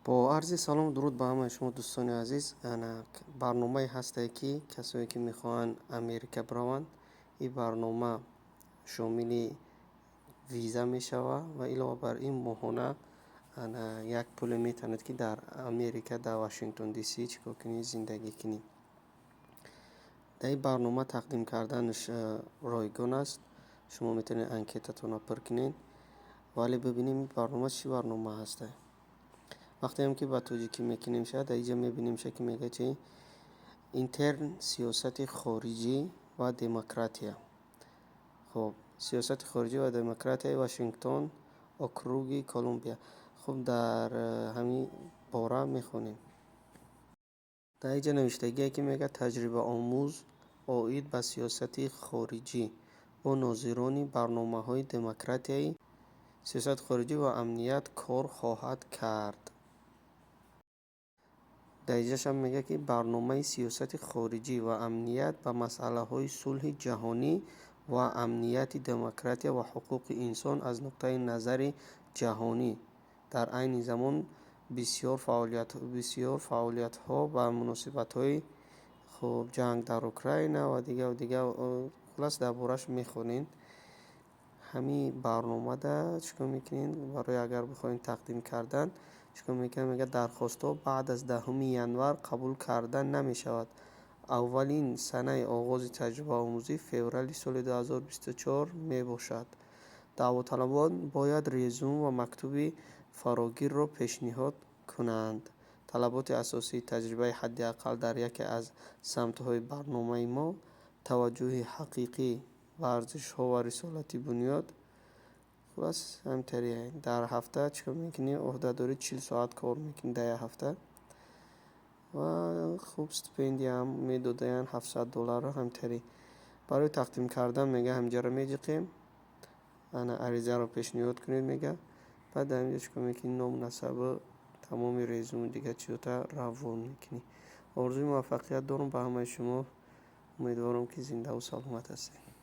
با عرض سلام و درود به همه شما دوستان عزیز. برنامه هسته که کسایی که میخواهند امریکا بروند، این برنامه شامل ویزا میشوه و علاوه بر این ماهانه یک پول میتواند که در امریکا در واشنگتن دی سی چیکار کنی زندگی کنی. در این برنامه تقدیم کردنش رایگان است. شما میتونید انکیتتون رو پر کنین، ولی ببینیم این برنامه چی برنامه هسته. وقتی هم که با توجیکی میکنیم شد در اینجا میبینیم که میگه چی اینترن سیاست خارجی و دموکراتیا. خب سیاست خارجی و دموکراتیا واشنگتن اوکروگی کلمبیا. خب در همین باره میخونیم. در اینجا نوشتگی که میگه تجربه آموز آید به سیاست خارجی و ناظران برنامه های دموکراتیایی سیاست خارجی و امنیت کار خواهد کرد. در اینجاش هم میگه که برنامه سیاست خارجی و امنیت به مسئله های صلح جهانی و امنیت دموکراتیا و حقوق انسان از نقطه نظر جهانی در عین زمان بسیار فعالیت ها و مناسبت های خب جنگ در اوکراین و دیگه خلاص دربارش میخونین. همین برنامه ده چیکار میکنین برای اگر بخواین تقدیم کردن چیکار میکنین؟ میگه درخواست بعد از 10 ینور قبول کردن نمی شود. اولین سنه آغاز تجربه آموزی فوریه سال 2024 می باشد. دعوتطلبان باید رزومه و مکتوب فراگیر را پیشنهاد کنند. طلبات اساسی تجربه حداقل در یکی از سمت‌های برنامه ما توجه حقیقی ورزش ها و رسالتی بنیاد. خلاص همینطوریه. در هفته چیکار میکنی؟ عهدهداری 40 ساعت کار میکنی در هفته و خوب استیپندی هم میدادن $700 همینطوری. برای تقدیم کردن میگه همینجا رو میجقیم، انا عریضه رو پیشنهاد کنید میگه. بعد همینجا چیکار میکنی؟ نام نسب تمام رزومه دیگه چیوتا روان میکنی. آرزوی موفقیت دارم به همه شما. امیدوارم که زنده و سلامت هستید.